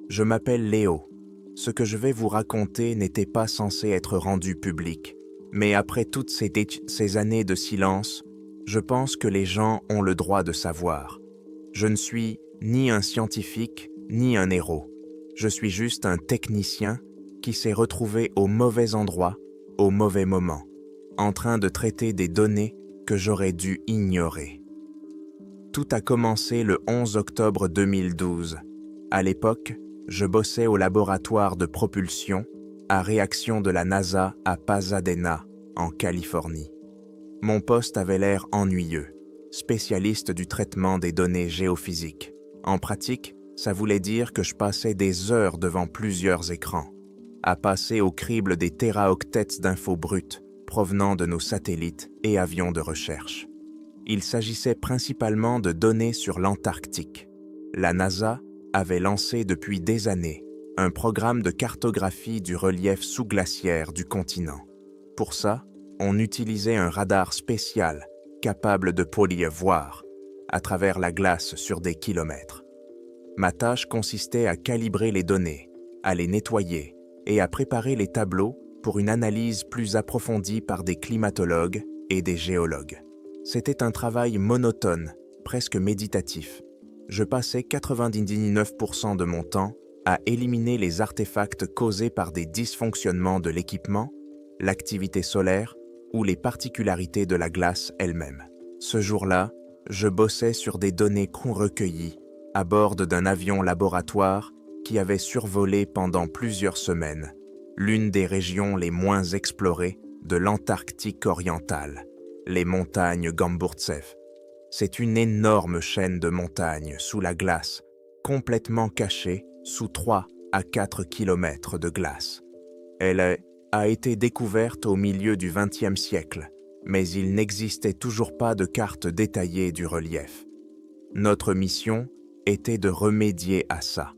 Je m'appelle Léo. Ce que je vais vous raconter n'était pas censé être rendu public, mais après toutes ces années de silence, je pense que les gens ont le droit de savoir. Je ne suis ni un scientifique, ni un héros. Je suis juste un technicien qui s'est retrouvé au mauvais endroit, au mauvais moment, en train de traiter des données que j'aurais dû ignorer. Tout a commencé le 11 octobre 2012. À l'époque, je bossais au laboratoire de propulsion à réaction de la NASA à Pasadena, en Californie. Mon poste avait l'air ennuyeux, spécialiste du traitement des données géophysiques. En pratique, ça voulait dire que je passais des heures devant plusieurs écrans, à passer au crible des téraoctets d'infos brutes provenant de nos satellites et avions de recherche. Il s'agissait principalement de données sur l'Antarctique. La NASA avait lancé depuis des années un programme de cartographie du relief sous-glaciaire du continent. Pour ça, on utilisait un radar spécial capable de voir à travers la glace sur des kilomètres. Ma tâche consistait à calibrer les données, à les nettoyer et à préparer les tableaux pour une analyse plus approfondie par des climatologues et des géologues. C'était un travail monotone, presque méditatif. Je passais 99% de mon temps à éliminer les artefacts causés par des dysfonctionnements de l'équipement, l'activité solaire ou les particularités de la glace elle-même. Ce jour-là, je bossais sur des données recueillies à bord d'un avion laboratoire qui avait survolé pendant plusieurs semaines l'une des régions les moins explorées de l'Antarctique orientale, les montagnes Gamburtsev. C'est une énorme chaîne de montagnes sous la glace, complètement cachée sous 3 à 4 kilomètres de glace. Elle a été découverte au milieu du XXe siècle, mais il n'existait toujours pas de carte détaillée du relief. Notre mission était de remédier à ça.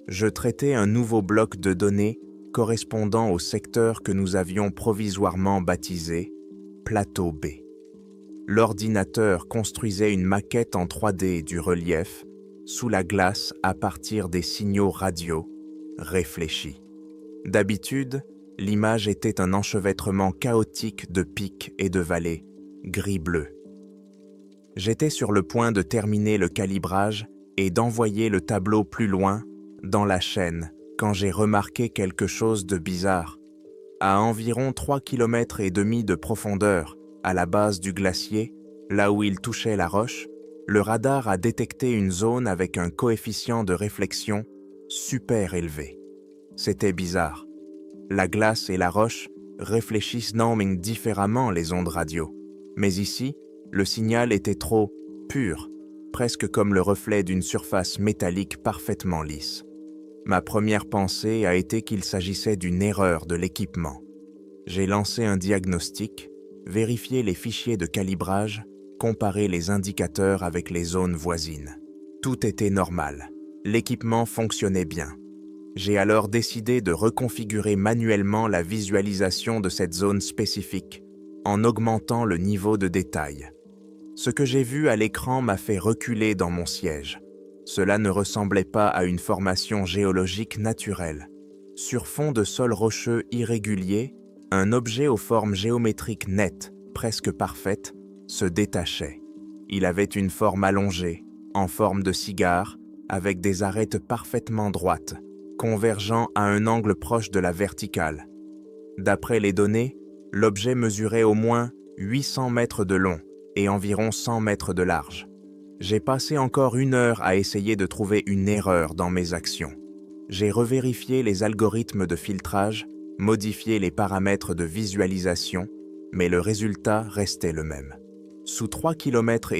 Je traitais un nouveau bloc de données correspondant au secteur que nous avions provisoirement baptisé Plateau B. L'ordinateur construisait une maquette en 3D du relief sous la glace à partir des signaux radio réfléchis. D'habitude, l'image était un enchevêtrement chaotique de pics et de vallées, gris-bleu. J'étais sur le point de terminer le calibrage et d'envoyer le tableau plus loin dans la chaîne quand j'ai remarqué quelque chose de bizarre. À environ 3,5 km de profondeur, à la base du glacier, là où il touchait la roche, le radar a détecté une zone avec un coefficient de réflexion super élevé. C'était bizarre. La glace et la roche réfléchissent différemment les ondes radio. Mais ici, le signal était trop pur, presque comme le reflet d'une surface métallique parfaitement lisse. Ma première pensée a été qu'il s'agissait d'une erreur de l'équipement. J'ai lancé un diagnostic, vérifié les fichiers de calibrage, comparé les indicateurs avec les zones voisines. Tout était normal. L'équipement fonctionnait bien. J'ai alors décidé de reconfigurer manuellement la visualisation de cette zone spécifique, en augmentant le niveau de détail. Ce que j'ai vu à l'écran m'a fait reculer dans mon siège. Cela ne ressemblait pas à une formation géologique naturelle. Sur fond de sol rocheux irrégulier, un objet aux formes géométriques nettes, presque parfaites, se détachait. Il avait une forme allongée, en forme de cigare, avec des arêtes parfaitement droites, convergeant à un angle proche de la verticale. D'après les données, l'objet mesurait au moins 800 mètres de long et environ 100 mètres de large. J'ai passé encore 1 heure à essayer de trouver une erreur dans mes actions. J'ai revérifié les algorithmes de filtrage, modifié les paramètres de visualisation, mais le résultat restait le même. Sous 3,5 km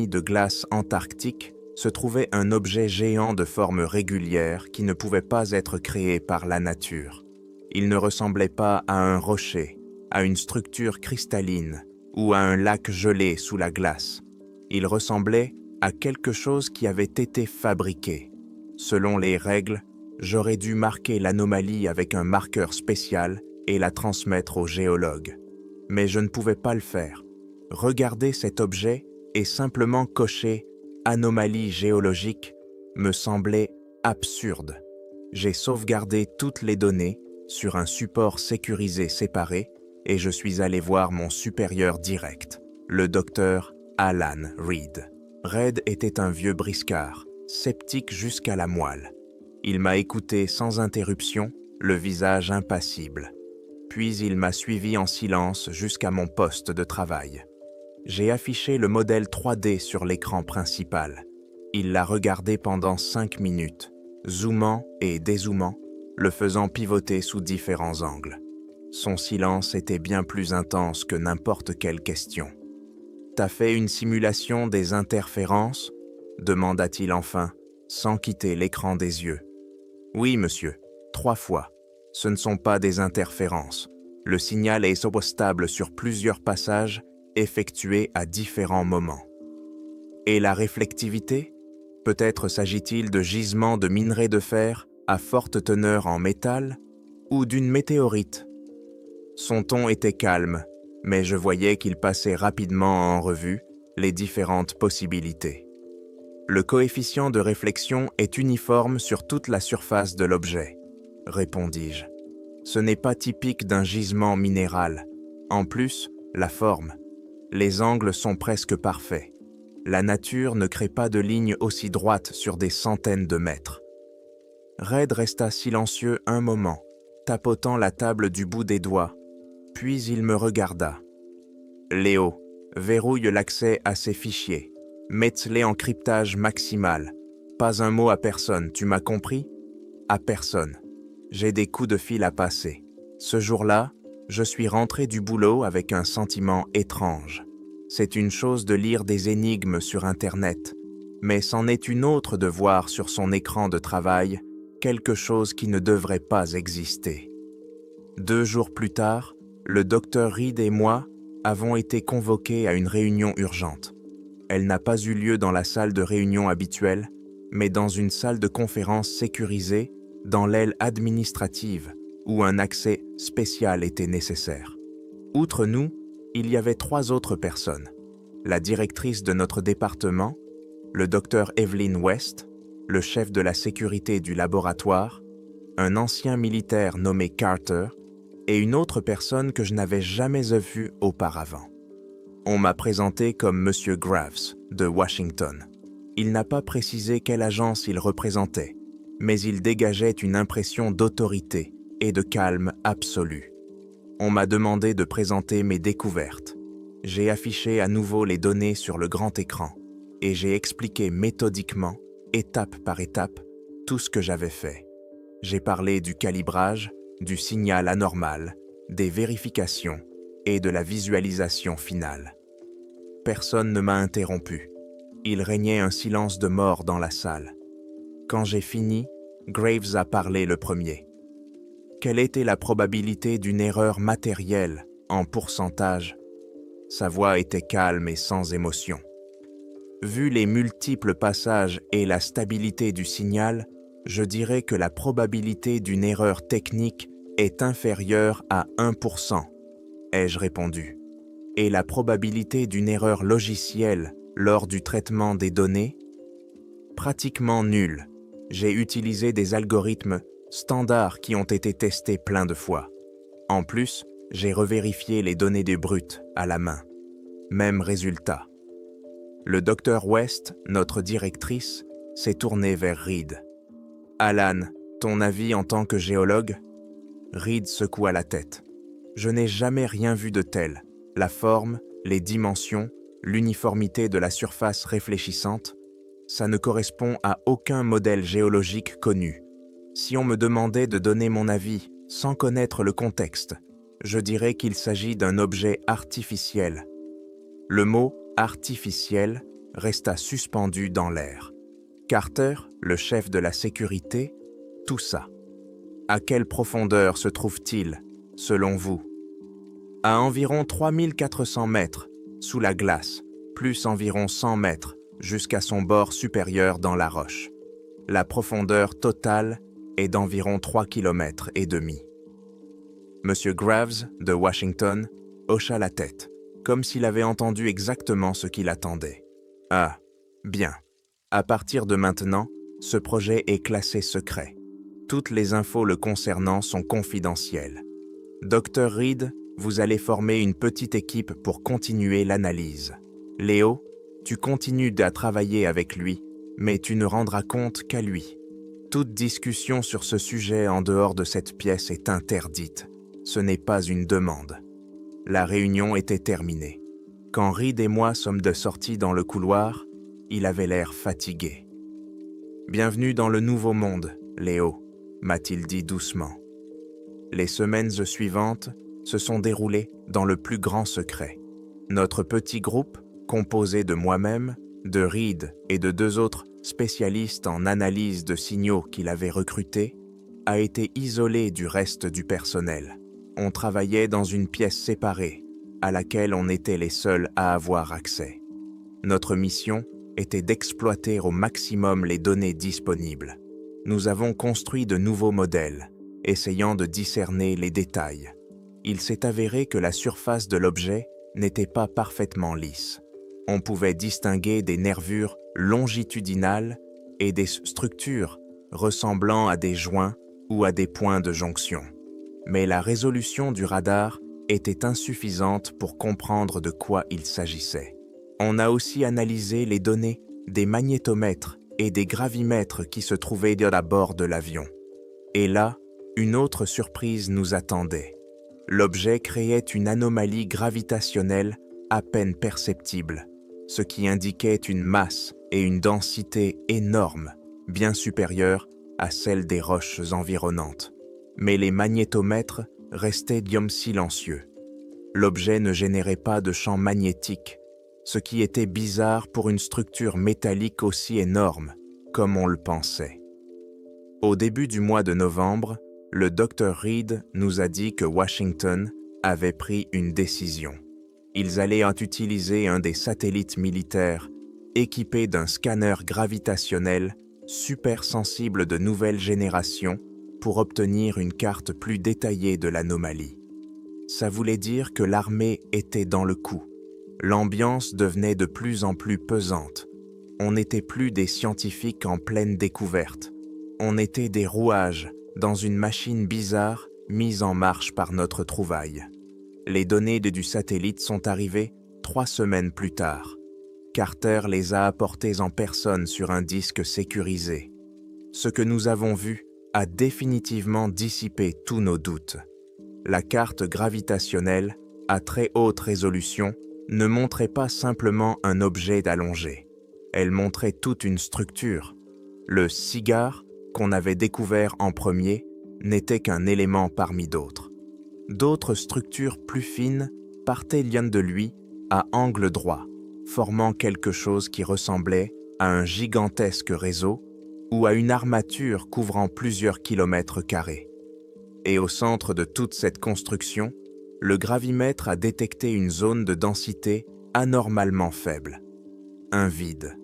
de glace antarctique se trouvait un objet géant de forme régulière qui ne pouvait pas être créé par la nature. Il ne ressemblait pas à un rocher, à une structure cristalline ou à un lac gelé sous la glace. Il ressemblait à quelque chose qui avait été fabriqué. Selon les règles, j'aurais dû marquer l'anomalie avec un marqueur spécial et la transmettre au géologue. Mais je ne pouvais pas le faire. Regarder cet objet et simplement cocher « anomalie géologique » me semblait absurde. J'ai sauvegardé toutes les données sur un support sécurisé séparé et je suis allé voir mon supérieur direct, le docteur Alan Reed. Reed était un vieux briscard, sceptique jusqu'à la moelle. Il m'a écouté sans interruption, le visage impassible. Puis il m'a suivi en silence jusqu'à mon poste de travail. J'ai affiché le modèle 3D sur l'écran principal. Il l'a regardé pendant 5 minutes, zoomant et dézoomant, le faisant pivoter sous différents angles. Son silence était bien plus intense que n'importe quelle question. « T'as fait une simulation des interférences ?» demanda-t-il enfin, sans quitter l'écran des yeux. « Oui, monsieur, 3 fois. Ce ne sont pas des interférences. Le signal est stable sur plusieurs passages effectués à différents moments. Et la réflectivité ? Peut-être s'agit-il de gisements de minerai de fer à forte teneur en métal ou d'une météorite. Son ton était calme, mais je voyais qu'il passait rapidement en revue les différentes possibilités. Le coefficient de réflexion est uniforme sur toute la surface de l'objet, répondis-je. Ce n'est pas typique d'un gisement minéral. En plus, la forme. Les angles sont presque parfaits. La nature ne crée pas de lignes aussi droites sur des centaines de mètres. Reed resta silencieux un moment, tapotant la table du bout des doigts, puis il me regarda. « Léo, verrouille l'accès à ces fichiers. Mets-les en cryptage maximal. Pas un mot à personne, tu m'as compris ? À personne. J'ai des coups de fil à passer. Ce jour-là, je suis rentré du boulot avec un sentiment étrange. C'est une chose de lire des énigmes sur Internet, mais c'en est une autre de voir sur son écran de travail quelque chose qui ne devrait pas exister. 2 jours plus tard, le docteur Reed et moi avons été convoqués à une réunion urgente. Elle n'a pas eu lieu dans la salle de réunion habituelle, mais dans une salle de conférence sécurisée dans l'aile administrative où un accès spécial était nécessaire. Outre nous, il y avait 3 autres personnes. La directrice de notre département, le docteur Evelyn West, le chef de la sécurité du laboratoire, un ancien militaire nommé Carter et une autre personne que je n'avais jamais vue auparavant. On m'a présenté comme Monsieur Graves de Washington. Il n'a pas précisé quelle agence il représentait, mais il dégageait une impression d'autorité et de calme absolu. On m'a demandé de présenter mes découvertes. J'ai affiché à nouveau les données sur le grand écran et j'ai expliqué méthodiquement, étape par étape, tout ce que j'avais fait. J'ai parlé du calibrage, du signal anormal, des vérifications et de la visualisation finale. Personne ne m'a interrompu. Il régnait un silence de mort dans la salle. Quand j'ai fini, Graves a parlé le premier. Quelle était la probabilité d'une erreur matérielle en pourcentage ? Sa voix était calme et sans émotion. Vu les multiples passages et la stabilité du signal, je dirais que la probabilité d'une erreur technique est inférieure à 1%, ai-je répondu. Et la probabilité d'une erreur logicielle lors du traitement des données ? Pratiquement nulle. J'ai utilisé des algorithmes standards qui ont été testés plein de fois. En plus, j'ai revérifié les données du brut à la main. Même résultat. Le docteur West, notre directrice, s'est tourné vers Reed. « Alan, ton avis en tant que géologue ?» Reed secoua la tête. « Je n'ai jamais rien vu de tel. La forme, les dimensions, l'uniformité de la surface réfléchissante, ça ne correspond à aucun modèle géologique connu. Si on me demandait de donner mon avis sans connaître le contexte, je dirais qu'il s'agit d'un objet artificiel. » Le mot « artificiel » resta suspendu dans l'air. Carter, le chef de la sécurité, toussa. « À quelle profondeur se trouve-t-il, selon vous ?» « À environ 3400 mètres, sous la glace, plus environ 100 mètres, jusqu'à son bord supérieur dans la roche. La profondeur totale est d'environ 3,5 km. Monsieur Graves, de Washington, hocha la tête, comme s'il avait entendu exactement ce qu'il attendait. « Ah, bien. À partir de maintenant, ce projet est classé secret. Toutes les infos le concernant sont confidentielles. Dr. Reed, vous allez former une petite équipe pour continuer l'analyse. Léo, tu continues à travailler avec lui, mais tu ne rendras compte qu'à lui. Toute discussion sur ce sujet en dehors de cette pièce est interdite. Ce n'est pas une demande. La réunion était terminée. Quand Reed et moi sommes sortis dans le couloir, il avait l'air fatigué. « Bienvenue dans le nouveau monde, Léo », m'a-t-il dit doucement. Les semaines suivantes se sont déroulées dans le plus grand secret. Notre petit groupe, composé de moi-même, de Reed et de 2 autres spécialistes en analyse de signaux qu'il avait recrutés, a été isolé du reste du personnel. On travaillait dans une pièce séparée, à laquelle on était les seuls à avoir accès. Notre mission était d'exploiter au maximum les données disponibles. Nous avons construit de nouveaux modèles, essayant de discerner les détails. Il s'est avéré que la surface de l'objet n'était pas parfaitement lisse. On pouvait distinguer des nervures longitudinales et des structures ressemblant à des joints ou à des points de jonction. Mais la résolution du radar était insuffisante pour comprendre de quoi il s'agissait. On a aussi analysé les données des magnétomètres et des gravimètres qui se trouvaient à bord de l'avion. Et là, une autre surprise nous attendait. L'objet créait une anomalie gravitationnelle à peine perceptible, ce qui indiquait une masse et une densité énormes, bien supérieures à celles des roches environnantes. Mais les magnétomètres restaient silencieux. L'objet ne générait pas de champ magnétique, ce qui était bizarre pour une structure métallique aussi énorme, comme on le pensait. Au début du mois de novembre, le Dr. Reed nous a dit que Washington avait pris une décision. Ils allaient utiliser un des satellites militaires équipé d'un scanner gravitationnel super sensible de nouvelle génération pour obtenir une carte plus détaillée de l'anomalie. Ça voulait dire que l'armée était dans le coup. L'ambiance devenait de plus en plus pesante. On n'était plus des scientifiques en pleine découverte. On était des rouages dans une machine bizarre mise en marche par notre trouvaille. Les données du satellite sont arrivées 3 semaines plus tard. Carter les a apportées en personne sur un disque sécurisé. Ce que nous avons vu a définitivement dissipé tous nos doutes. La carte gravitationnelle, à très haute résolution, ne montrait pas simplement un objet allongé. Elle montrait toute une structure. Le cigare, qu'on avait découvert en premier, n'était qu'un élément parmi d'autres. D'autres structures plus fines partaient de lui à angle droit, formant quelque chose qui ressemblait à un gigantesque réseau ou à une armature couvrant plusieurs kilomètres carrés. Et au centre de toute cette construction, le gravimètre a détecté une zone de densité anormalement faible. Un vide,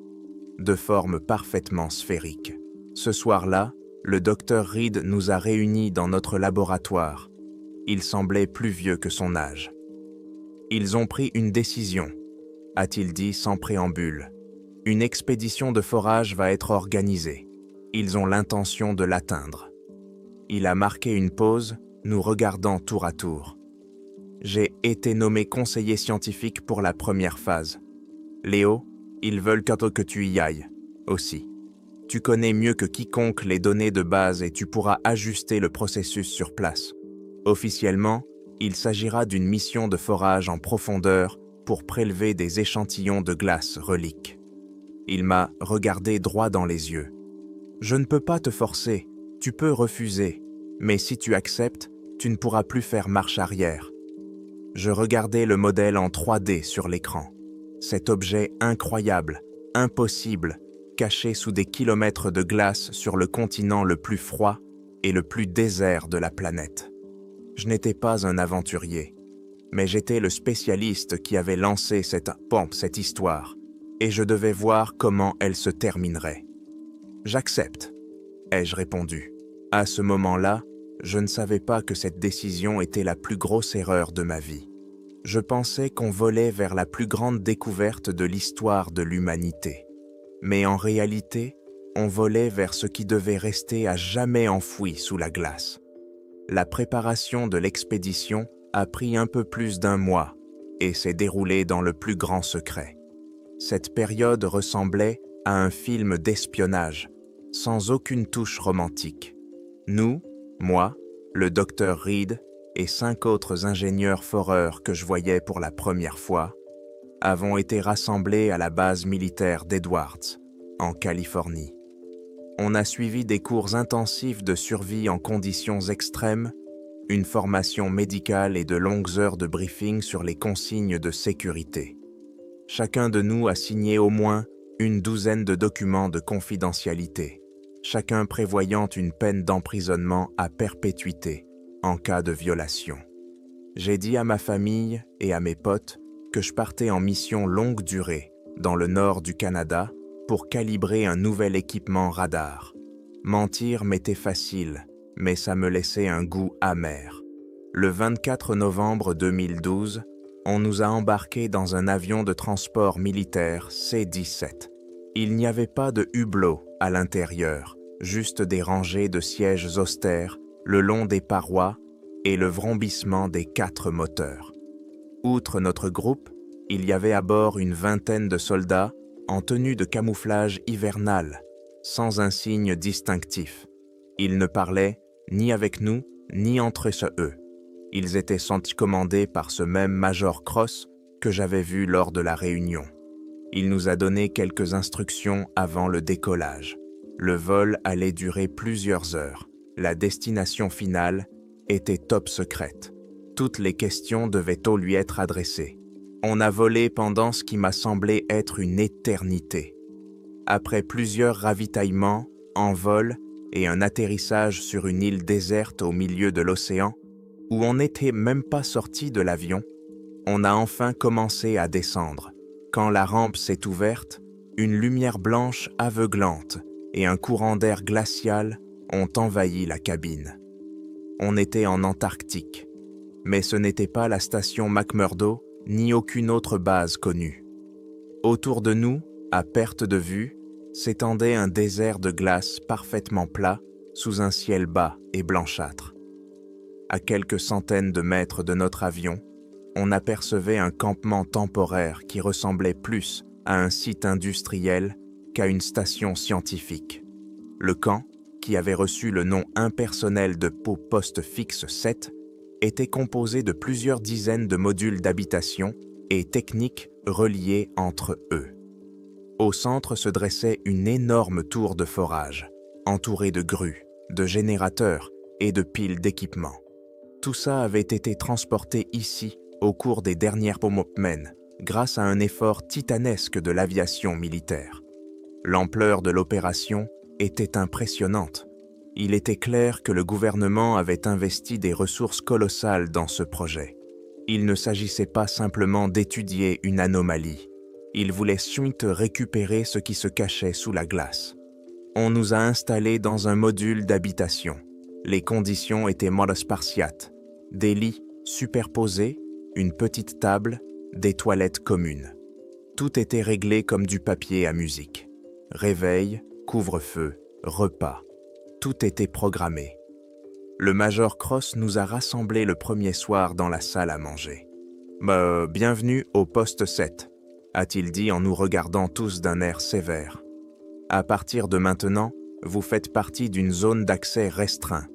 de forme parfaitement sphérique. Ce soir-là, le Dr. Reed nous a réunis dans notre laboratoire. Il semblait plus vieux que son âge. « Ils ont pris une décision », a-t-il dit sans préambule. « Une expédition de forage va être organisée. Ils ont l'intention de l'atteindre. » Il a marqué une pause, nous regardant tour à tour. « J'ai été nommé conseiller scientifique pour la première phase. Léo, ils veulent que tu y ailles, aussi. Tu connais mieux que quiconque les données de base et tu pourras ajuster le processus sur place. Officiellement, il s'agira d'une mission de forage en profondeur pour prélever des échantillons de glace reliques. » Il m'a regardé droit dans les yeux. « Je ne peux pas te forcer, tu peux refuser, mais si tu acceptes, tu ne pourras plus faire marche arrière. » Je regardais le modèle en 3D sur l'écran. Cet objet incroyable, impossible, caché sous des kilomètres de glace sur le continent le plus froid et le plus désert de la planète. Je n'étais pas un aventurier, mais j'étais le spécialiste qui avait lancé cette histoire, et je devais voir comment elle se terminerait. « J'accepte », ai-je répondu. À ce moment-là, je ne savais pas que cette décision était la plus grosse erreur de ma vie. Je pensais qu'on volait vers la plus grande découverte de l'histoire de l'humanité. Mais en réalité, On volait vers ce qui devait rester à jamais enfoui sous la glace. La préparation de l'expédition a pris un peu plus d'1 mois et s'est déroulée dans le plus grand secret. Cette période ressemblait à un film d'espionnage, sans aucune touche romantique. Nous, moi, le docteur Reed et 5 autres ingénieurs foreurs que je voyais pour la première fois, avons été rassemblés à la base militaire d'Edwards, en Californie. On a suivi des cours intensifs de survie en conditions extrêmes, une formation médicale et de longues heures de briefing sur les consignes de sécurité. Chacun de nous a signé au moins une douzaine de documents de confidentialité, chacun prévoyant une peine d'emprisonnement à perpétuité en cas de violation. J'ai dit à ma famille et à mes potes que je partais en mission longue durée dans le nord du Canada pour calibrer un nouvel équipement radar. Mentir m'était facile, mais ça me laissait un goût amer. Le 24 novembre 2012, on nous a embarqués dans un avion de transport militaire C-17. Il n'y avait pas de hublot à l'intérieur, juste des rangées de sièges austères le long des parois et le vrombissement des 4 moteurs. Outre notre groupe, il y avait à bord une vingtaine de soldats en tenue de camouflage hivernal, sans un signe distinctif. Ils ne parlaient ni avec nous, ni entre eux. Ils étaient commandés par ce même Major Cross que j'avais vu lors de la réunion. Il nous a donné quelques instructions avant le décollage. Le vol allait durer plusieurs heures. La destination finale était top secrète. Toutes les questions devaient lui être adressées. On a volé pendant ce qui m'a semblé être une éternité. Après plusieurs ravitaillements, en vol et un atterrissage sur une île déserte au milieu de l'océan, où on n'était même pas sorti de l'avion, on a enfin commencé à descendre. Quand la rampe s'est ouverte, une lumière blanche aveuglante et un courant d'air glacial ont envahi la cabine. On était en Antarctique, mais ce n'était pas la station McMurdo ni aucune autre base connue. Autour de nous, à perte de vue, s'étendait un désert de glace parfaitement plat sous un ciel bas et blanchâtre. À quelques centaines de mètres de notre avion, on apercevait un campement temporaire qui ressemblait plus à un site industriel qu'à une station scientifique. Le camp, qui avait reçu le nom impersonnel de Poste Fixe 7, était composé de plusieurs dizaines de modules d'habitation et techniques reliés entre eux. Au centre se dressait une énorme tour de forage, entourée de grues, de générateurs et de piles d'équipements. Tout ça avait été transporté ici au cours des dernières semaines, grâce à un effort titanesque de l'aviation militaire. L'ampleur de l'opération était impressionnante. Il était clair que le gouvernement avait investi des ressources colossales dans ce projet. Il ne s'agissait pas simplement d'étudier une anomalie. Il voulait suite récupérer ce qui se cachait sous la glace. On nous a installés dans un module d'habitation. Les conditions étaient monospartiates. Des lits superposés, une petite table, des toilettes communes. Tout était réglé comme du papier à musique. Réveil, couvre-feu, repas. Tout était programmé. Le Major Cross nous a rassemblés le premier soir dans la salle à manger. « Bienvenue au poste 7 », a-t-il dit en nous regardant tous d'un air sévère. « À partir de maintenant, vous faites partie d'une zone d'accès restreint.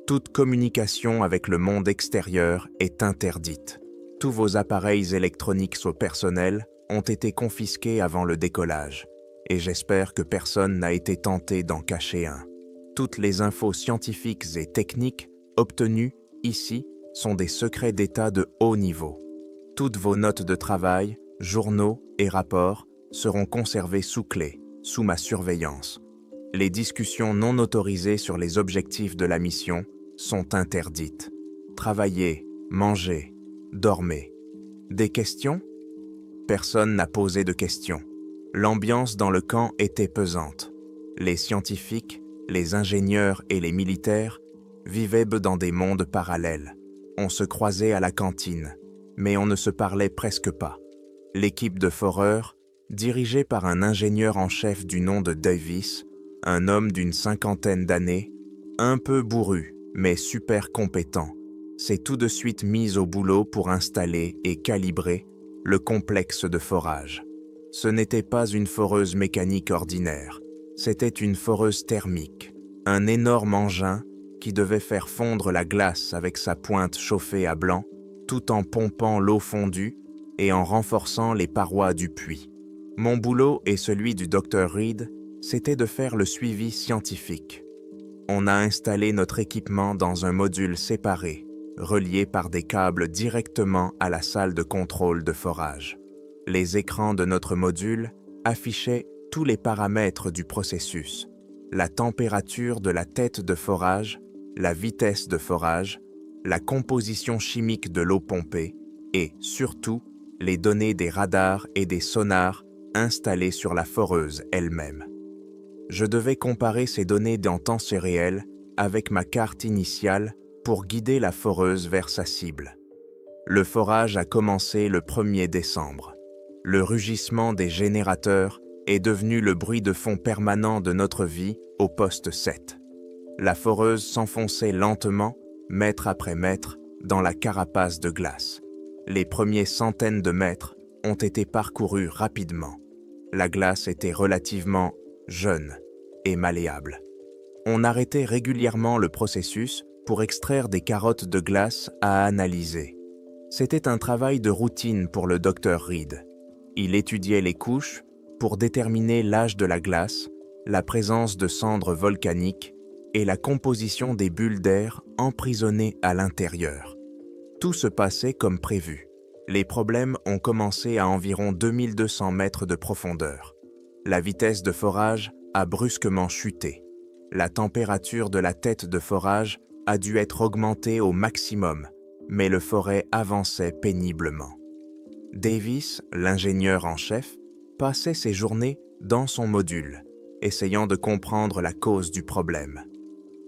Toute communication avec le monde extérieur est interdite. Tous vos appareils électroniques au personnel ont été confisqués avant le décollage, et j'espère que personne n'a été tenté d'en cacher un. Toutes les infos scientifiques et techniques obtenues ici sont des secrets d'État de haut niveau. Toutes vos notes de travail, journaux et rapports seront conservés sous clé, sous ma surveillance. Les discussions non autorisées sur les objectifs de la mission sont interdites. Travaillez, mangez, dormez. Des questions ? Personne n'a posé de questions. L'ambiance dans le camp était pesante. Les scientifiques, les ingénieurs et les militaires vivaient dans des mondes parallèles. On se croisait à la cantine, mais on ne se parlait presque pas. L'équipe de foreurs, dirigée par un ingénieur en chef du nom de Davis, un homme d'une 50aine d'années, un peu bourru, mais super compétent, s'est tout de suite mis au boulot pour installer et calibrer le complexe de forage. Ce n'était pas une foreuse mécanique ordinaire, c'était une foreuse thermique, un énorme engin qui devait faire fondre la glace avec sa pointe chauffée à blanc, tout en pompant l'eau fondue et en renforçant les parois du puits. Mon boulot et celui du Dr Reed, c'était de faire le suivi scientifique. On a installé notre équipement dans un module séparé, relié par des câbles directement à la salle de contrôle de forage. Les écrans de notre module affichaient tous les paramètres du processus, la température de la tête de forage, la vitesse de forage, la composition chimique de l'eau pompée et, surtout, les données des radars et des sonars installés sur la foreuse elle-même. Je devais comparer ces données en temps réel avec ma carte initiale pour guider la foreuse vers sa cible. Le forage a commencé le 1er décembre. Le rugissement des générateurs est devenu le bruit de fond permanent de notre vie au poste 7. La foreuse s'enfonçait lentement, mètre après mètre, dans la carapace de glace. Les premiers centaines de mètres ont été parcourus rapidement. La glace était relativement jeune et malléable. On arrêtait régulièrement le processus pour extraire des carottes de glace à analyser. C'était un travail de routine pour le Dr Reed. Il étudiait les couches pour déterminer l'âge de la glace, la présence de cendres volcaniques et la composition des bulles d'air emprisonnées à l'intérieur. Tout se passait comme prévu. Les problèmes ont commencé à environ 2200 mètres de profondeur. La vitesse de forage a brusquement chuté. La température de la tête de forage a dû être augmentée au maximum, mais le forêt avançait péniblement. Davis, l'ingénieur en chef, passait ses journées dans son module, essayant de comprendre la cause du problème.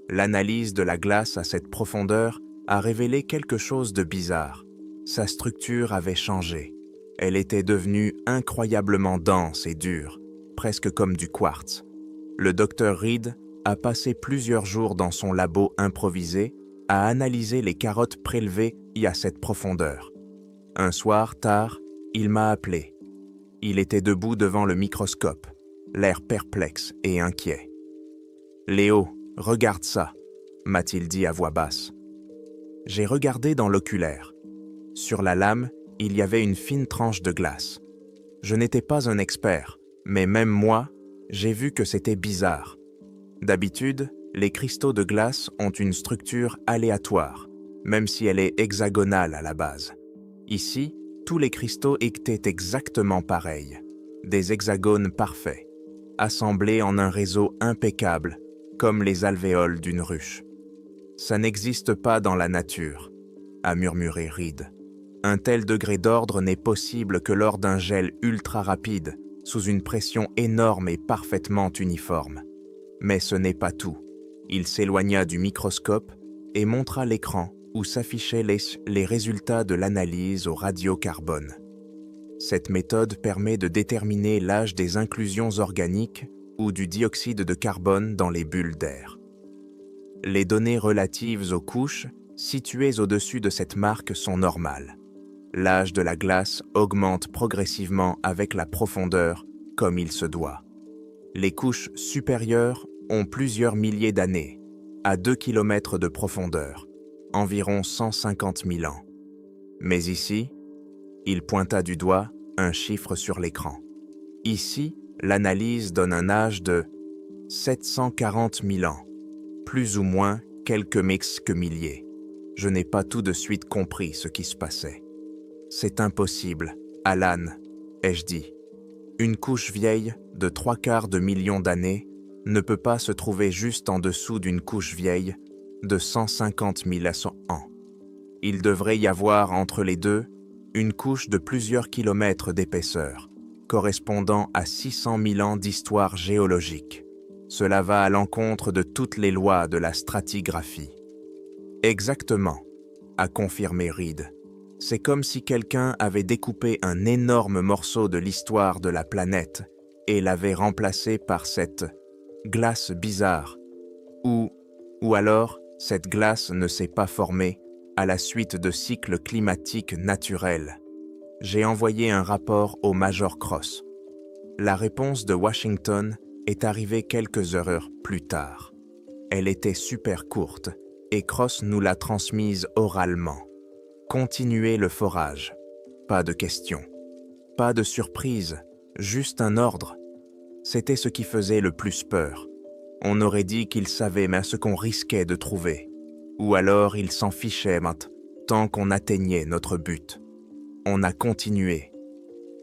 L'analyse de la glace à cette profondeur a révélé quelque chose de bizarre. Sa structure avait changé. Elle était devenue incroyablement dense et dure, presque comme du quartz. Le Dr Reed a passé plusieurs jours dans son labo improvisé à analyser les carottes prélevées à cette profondeur. Un soir, tard, il m'a appelé. Il était debout devant le microscope, l'air perplexe et inquiet. « Léo, regarde ça », m'a-t-il dit à voix basse. J'ai regardé dans l'oculaire. Sur la lame, il y avait une fine tranche de glace. Je n'étais pas un expert, mais même moi, j'ai vu que c'était bizarre. D'habitude, les cristaux de glace ont une structure aléatoire, même si elle est hexagonale à la base. Ici, tous les cristaux étaient exactement pareils, des hexagones parfaits, assemblés en un réseau impeccable, comme les alvéoles d'une ruche. « Ça n'existe pas dans la nature », a murmuré Reed. « Un tel degré d'ordre n'est possible que lors d'un gel ultra rapide, sous une pression énorme et parfaitement uniforme. » Mais ce n'est pas tout. Il s'éloigna du microscope et montra l'écran où s'affichaient les résultats de l'analyse au radiocarbone. Cette méthode permet de déterminer l'âge des inclusions organiques ou du dioxyde de carbone dans les bulles d'air. Les données relatives aux couches situées au-dessus de cette marque sont normales. L'âge de la glace augmente progressivement avec la profondeur, comme il se doit. Les couches supérieures ont plusieurs milliers d'années, à 2 km de profondeur, environ 150 000 ans. Mais ici, il pointa du doigt un chiffre sur l'écran. Ici, l'analyse donne un âge de 740 000 ans, plus ou moins quelques milliers. Je n'ai pas tout de suite compris ce qui se passait. « C'est impossible, Alan », ai-je dit. Une couche vieille de 3/4 de millions d'années ne peut pas se trouver juste en dessous d'une couche vieille de 150 000 ans. Il devrait y avoir entre les deux une couche de plusieurs kilomètres d'épaisseur, correspondant à 600 000 ans d'histoire géologique. Cela va à l'encontre de toutes les lois de la stratigraphie. Exactement, a confirmé Reed. C'est comme si quelqu'un avait découpé un énorme morceau de l'histoire de la planète et l'avait remplacé par cette glace bizarre. Ou alors, cette glace ne s'est pas formée à la suite de cycles climatiques naturels. J'ai envoyé un rapport au Major Cross. La réponse de Washington est arrivée quelques heures plus tard. Elle était super courte et Cross nous l'a transmise oralement. Continuez le forage. Pas de questions. Pas de surprise, juste un ordre. C'était ce qui faisait le plus peur. On aurait dit qu'il savait mais ce qu'on risquait de trouver. Ou alors il s'en fichait tant qu'on atteignait notre but. On a continué.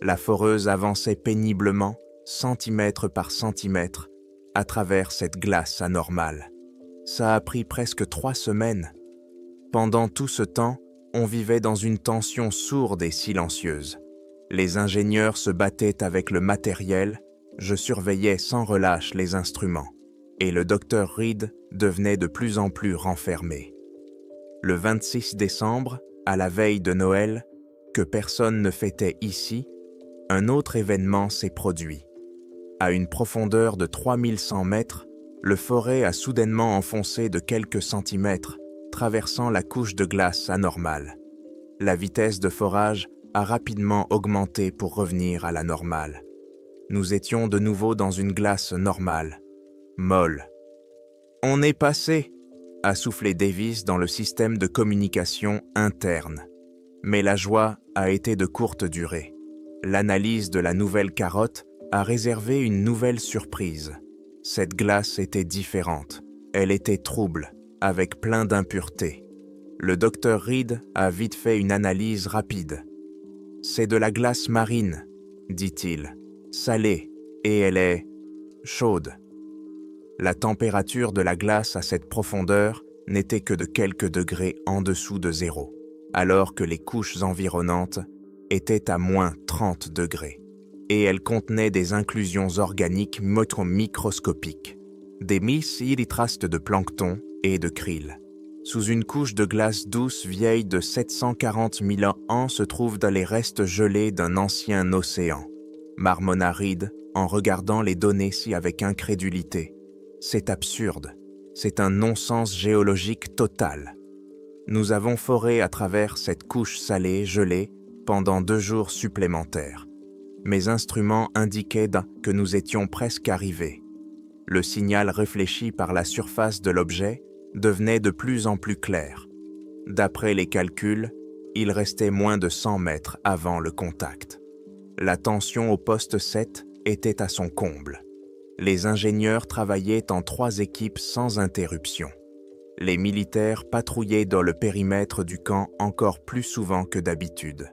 La foreuse avançait péniblement, centimètre par centimètre, à travers cette glace anormale. Ça a pris presque 3 semaines. Pendant tout ce temps, on vivait dans une tension sourde et silencieuse. Les ingénieurs se battaient avec le matériel, je surveillais sans relâche les instruments, et le docteur Reed devenait de plus en plus renfermé. Le 26 décembre, à la veille de Noël, que personne ne fêtait ici, un autre événement s'est produit. À une profondeur de 3100 mètres, le forêt a soudainement enfoncé de quelques centimètres, traversant la couche de glace anormale. La vitesse de forage a rapidement augmenté pour revenir à la normale. Nous étions de nouveau dans une glace normale, molle. « On est passé !» a soufflé Davis dans le système de communication interne. Mais la joie a été de courte durée. L'analyse de la nouvelle carotte a réservé une nouvelle surprise. Cette glace était différente. Elle était trouble, avec plein d'impuretés. Le docteur Reed a vite fait une analyse rapide. « C'est de la glace marine, » dit-il, « salée, et elle est chaude. » La température de la glace à cette profondeur n'était que de quelques degrés en dessous de zéro, alors que les couches environnantes étaient à moins 30 degrés. Et elle contenait des inclusions organiques microscopiques, des millitrastes de plancton et de krill. Sous une couche de glace douce vieille de 740 000 ans se trouvent les restes gelés d'un ancien océan. Marmonna Reed en regardant les données avec incrédulité. C'est absurde. C'est un non-sens géologique total. Nous avons foré à travers cette couche salée gelée pendant 2 jours supplémentaires. Mes instruments indiquaient que nous étions presque arrivés. Le signal réfléchi par la surface de l'objet devenait de plus en plus clair. D'après les calculs, il restait moins de 100 mètres avant le contact. La tension au poste 7 était à son comble. Les ingénieurs travaillaient en 3 équipes sans interruption. Les militaires patrouillaient dans le périmètre du camp encore plus souvent que d'habitude.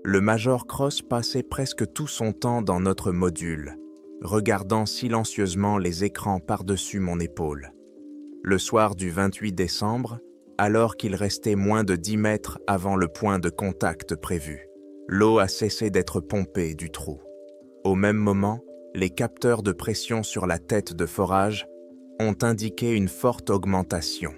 Le Major Cross passait presque tout son temps dans notre module, regardant silencieusement les écrans par-dessus mon épaule. Le soir du 28 décembre, alors qu'il restait moins de 10 mètres avant le point de contact prévu, l'eau a cessé d'être pompée du trou. Au même moment, les capteurs de pression sur la tête de forage ont indiqué une forte augmentation.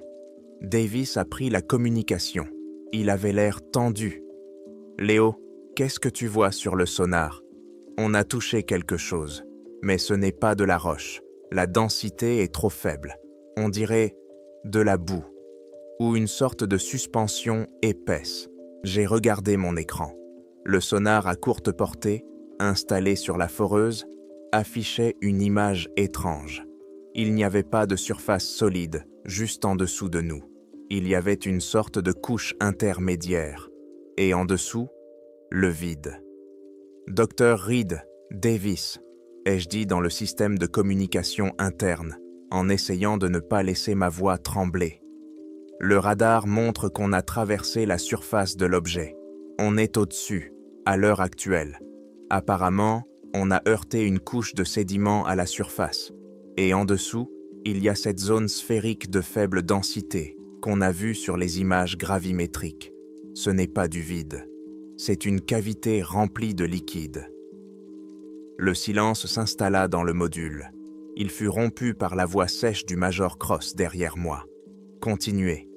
Davis a pris la communication. Il avait l'air tendu. « Léo, qu'est-ce que tu vois sur le sonar ? On a touché quelque chose, mais ce n'est pas de la roche. La densité est trop faible. On dirait de la boue ou une sorte de suspension épaisse. » J'ai regardé mon écran. Le sonar à courte portée, installé sur la foreuse, affichait une image étrange. Il n'y avait pas de surface solide, juste en dessous de nous. Il y avait une sorte de couche intermédiaire. Et en dessous, le vide. « Dr. Reed, Davis », ai-je dit dans le système de communication interne, en essayant de ne pas laisser ma voix trembler. Le radar montre qu'on a traversé la surface de l'objet. On est au-dessus, à l'heure actuelle. Apparemment, on a heurté une couche de sédiments à la surface. Et en dessous, il y a cette zone sphérique de faible densité qu'on a vue sur les images gravimétriques. Ce n'est pas du vide. C'est une cavité remplie de liquide. Le silence s'installa dans le module. Il fut rompu par la voix sèche du Major Cross derrière moi. « Continuez.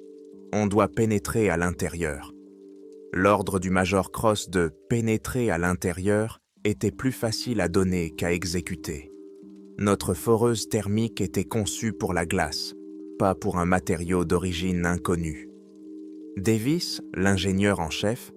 On doit pénétrer à l'intérieur. » L'ordre du Major Cross de « pénétrer à l'intérieur » était plus facile à donner qu'à exécuter. Notre foreuse thermique était conçue pour la glace, pas pour un matériau d'origine inconnue. Davis, l'ingénieur en chef,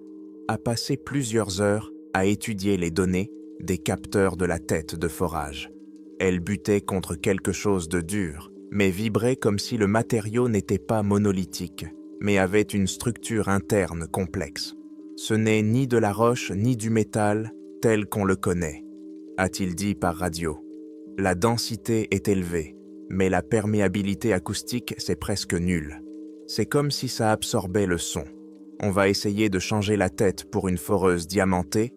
a passé plusieurs heures à étudier les données des capteurs de la tête de forage. Elle butait contre quelque chose de dur, mais vibrait comme si le matériau n'était pas monolithique, mais avait une structure interne complexe. Ce n'est ni de la roche ni du métal tel qu'on le connaît, a-t-il dit par radio. La densité est élevée, mais la perméabilité acoustique, c'est presque nul. C'est comme si ça absorbait le son. On va essayer de changer la tête pour une foreuse diamantée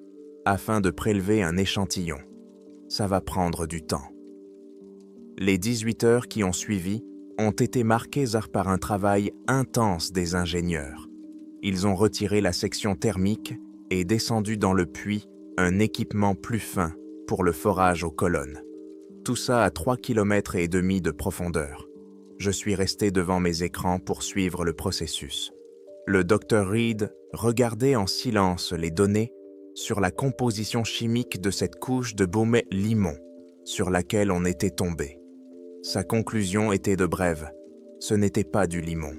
afin de prélever un échantillon. Ça va prendre du temps. Les 18 heures qui ont suivi ont été marquées par un travail intense des ingénieurs. Ils ont retiré la section thermique et descendu dans le puits un équipement plus fin pour le forage aux colonnes. Tout ça à 3,5 km de profondeur. Je suis resté devant mes écrans pour suivre le processus. Le Dr Reed regardait en silence les données sur la composition chimique de cette couche de baumet limon sur laquelle on était tombé. Sa conclusion était de brève. Ce n'était pas du limon.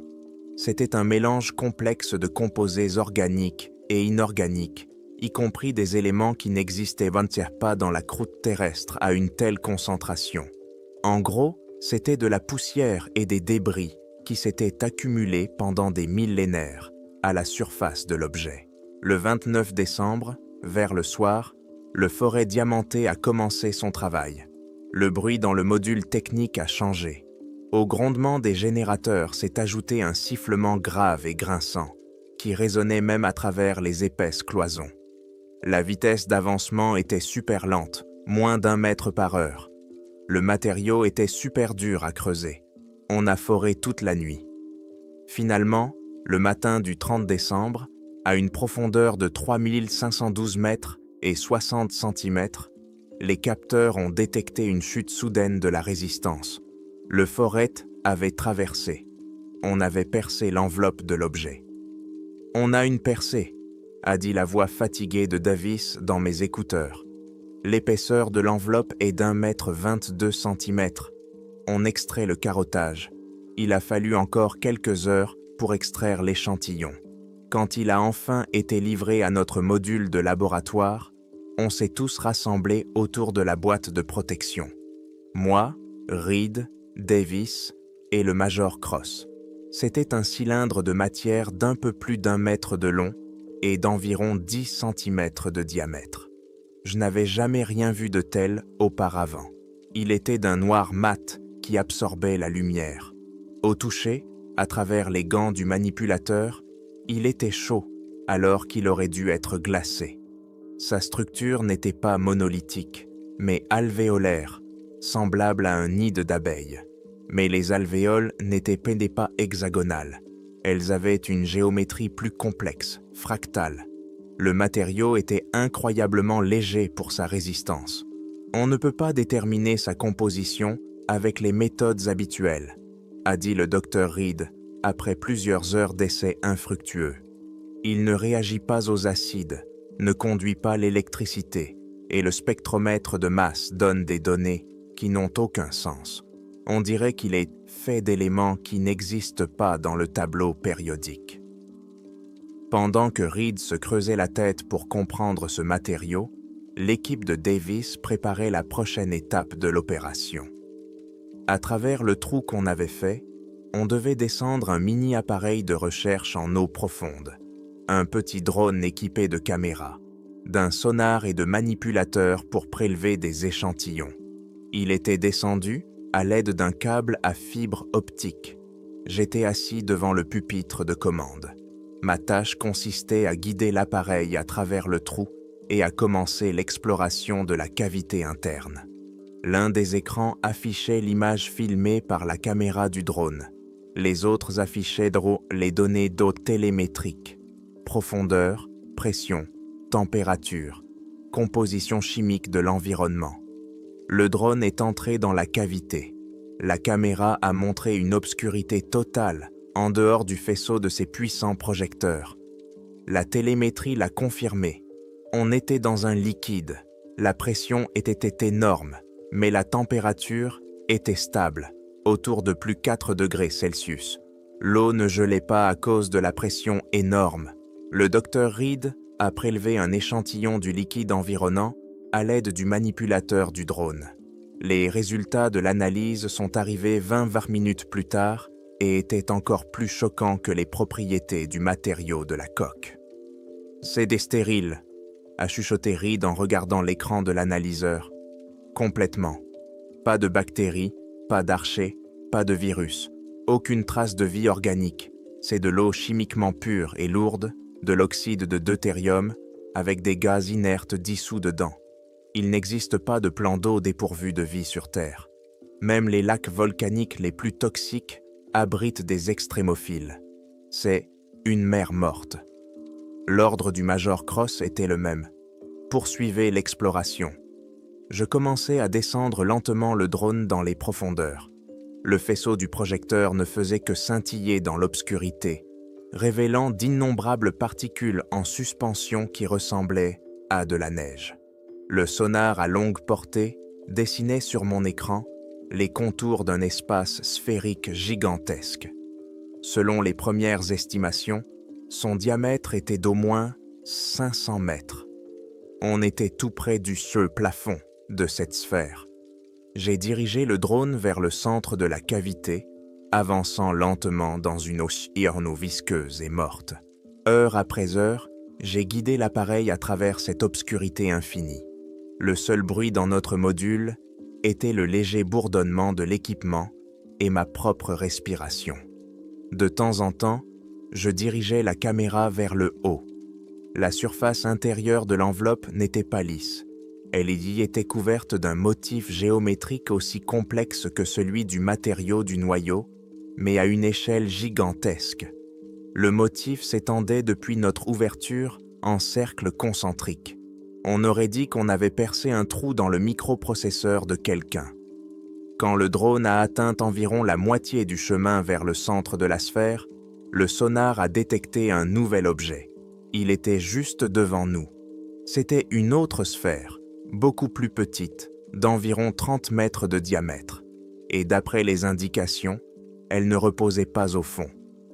C'était un mélange complexe de composés organiques et inorganiques, y compris des éléments qui n'existaient pas dans la croûte terrestre à une telle concentration. En gros, c'était de la poussière et des débris qui s'étaient accumulés pendant des millénaires à la surface de l'objet. Le 29 décembre, vers le soir, le forêt diamanté a commencé son travail. Le bruit dans le module technique a changé. Au grondement des générateurs s'est ajouté un sifflement grave et grinçant, qui résonnait même à travers les épaisses cloisons. La vitesse d'avancement était super lente, moins d'1 mètre par heure. Le matériau était super dur à creuser. On a foré toute la nuit. Finalement, le matin du 30 décembre, à une profondeur de 3512 mètres et 60 cm, les capteurs ont détecté une chute soudaine de la résistance. Le forêt avait traversé. On avait percé l'enveloppe de l'objet. « On a une percée », a dit la voix fatiguée de Davis dans mes écouteurs. L'épaisseur de l'enveloppe est d'1,22 m. On extrait le carottage. Il a fallu encore quelques heures pour extraire l'échantillon. Quand il a enfin été livré à notre module de laboratoire, on s'est tous rassemblés autour de la boîte de protection. Moi, Reed, Davis et le Major Cross. C'était un cylindre de matière d'un peu plus d'1 mètre de long et d'environ 10 cm de diamètre. Je n'avais jamais rien vu de tel auparavant. Il était d'un noir mat qui absorbait la lumière. Au toucher, à travers les gants du manipulateur, il était chaud alors qu'il aurait dû être glacé. Sa structure n'était pas monolithique, mais alvéolaire, semblable à un nid d'abeilles. Mais les alvéoles n'étaient pas hexagonales. Elles avaient une géométrie plus complexe, fractale. Le matériau était incroyablement léger pour sa résistance. On ne peut pas déterminer sa composition avec les méthodes habituelles, a dit le Dr Reed après plusieurs heures d'essais infructueux. Il ne réagit pas aux acides, ne conduit pas l'électricité, et le spectromètre de masse donne des données qui n'ont aucun sens. On dirait qu'il est fait d'éléments qui n'existent pas dans le tableau périodique. Pendant que Reed se creusait la tête pour comprendre ce matériau, l'équipe de Davis préparait la prochaine étape de l'opération. À travers le trou qu'on avait fait, on devait descendre un mini-appareil de recherche en eau profonde, un petit drone équipé de caméras, d'un sonar et de manipulateurs pour prélever des échantillons. Il était descendu à l'aide d'un câble à fibre optique. J'étais assis devant le pupitre de commande. Ma tâche consistait à guider l'appareil à travers le trou et à commencer l'exploration de la cavité interne. L'un des écrans affichait l'image filmée par la caméra du drone. Les autres affichaient les données d'eau télémétriques, profondeur, pression, température, composition chimique de l'environnement. Le drone est entré dans la cavité. La caméra a montré une obscurité totale en dehors du faisceau de ses puissants projecteurs. La télémétrie l'a confirmé. On était dans un liquide. La pression était énorme, mais la température était stable, autour de plus 4 degrés Celsius. L'eau ne gelait pas à cause de la pression énorme. Le docteur Reed a prélevé un échantillon du liquide environnant à l'aide du manipulateur du drone. Les résultats de l'analyse sont arrivés 20 minutes plus tard et étaient encore plus choquants que les propriétés du matériau de la coque. « C'est des stériles », a chuchoté Reed en regardant l'écran de l'analyseur. « Complètement. Pas de bactéries, pas d'archées, pas de virus, aucune trace de vie organique. C'est de l'eau chimiquement pure et lourde, de l'oxyde de deutérium, avec des gaz inertes dissous dedans. Il n'existe pas de plan d'eau dépourvu de vie sur Terre. Même les lacs volcaniques les plus toxiques abritent des extrémophiles. C'est une mer morte. » L'ordre du Major Cross était le même. Poursuivez l'exploration. Je commençais à descendre lentement le drone dans les profondeurs. Le faisceau du projecteur ne faisait que scintiller dans l'obscurité, révélant d'innombrables particules en suspension qui ressemblaient à de la neige. Le sonar à longue portée dessinait sur mon écran les contours d'un espace sphérique gigantesque. Selon les premières estimations, son diamètre était d'au moins 500 mètres. On était tout près du seul plafond de cette sphère. J'ai dirigé le drone vers le centre de la cavité, avançant lentement dans une eau visqueuse et morte. Heure après heure, j'ai guidé l'appareil à travers cette obscurité infinie. Le seul bruit dans notre module était le léger bourdonnement de l'équipement et ma propre respiration. De temps en temps, je dirigeais la caméra vers le haut. La surface intérieure de l'enveloppe n'était pas lisse. Elle y était couverte d'un motif géométrique aussi complexe que celui du matériau du noyau, mais à une échelle gigantesque. Le motif s'étendait depuis notre ouverture en cercle concentrique. On aurait dit qu'on avait percé un trou dans le microprocesseur de quelqu'un. Quand le drone a atteint environ la moitié du chemin vers le centre de la sphère, le sonar a détecté un nouvel objet. Il était juste devant nous. C'était une autre sphère, beaucoup plus petite, d'environ 30 mètres de diamètre. Et d'après les indications, elle ne reposait pas au fond.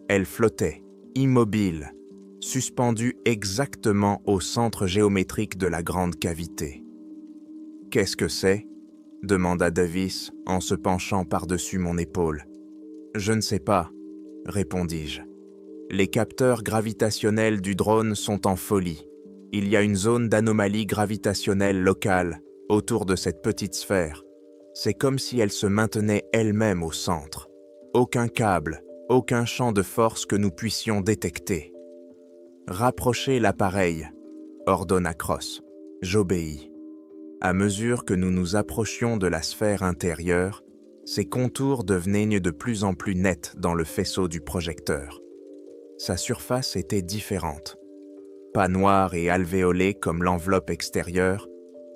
Elle flottait, immobile, suspendue exactement au centre géométrique de la grande cavité. « Qu'est-ce que c'est » demanda Davis en se penchant par-dessus mon épaule. « Je ne sais pas » répondis-je. Les capteurs gravitationnels du drone sont en folie. Il y a une zone d'anomalie gravitationnelle locale autour de cette petite sphère. C'est comme si elle se maintenait elle-même au centre. Aucun câble, aucun champ de force que nous puissions détecter. « Rapprochez l'appareil » ordonna Cross. J'obéis. À mesure que nous nous approchions de la sphère intérieure, ses contours devenaient de plus en plus nets dans le faisceau du projecteur. Sa surface était différente. Pas noire et alvéolée comme l'enveloppe extérieure,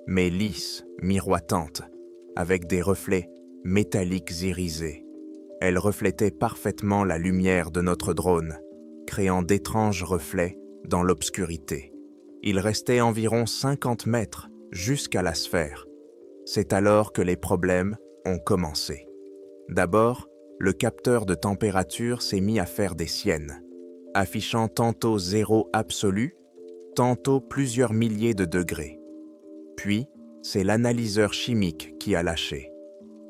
mais lisse, miroitante, avec des reflets métalliques irisés. Elle reflétait parfaitement la lumière de notre drone, créant d'étranges reflets dans l'obscurité. Il restait environ 50 mètres jusqu'à la sphère. C'est alors que les problèmes ont commencé. D'abord, le capteur de température s'est mis à faire des siennes, affichant tantôt 0 absolu, tantôt plusieurs milliers de degrés. Puis, c'est l'analyseur chimique qui a lâché.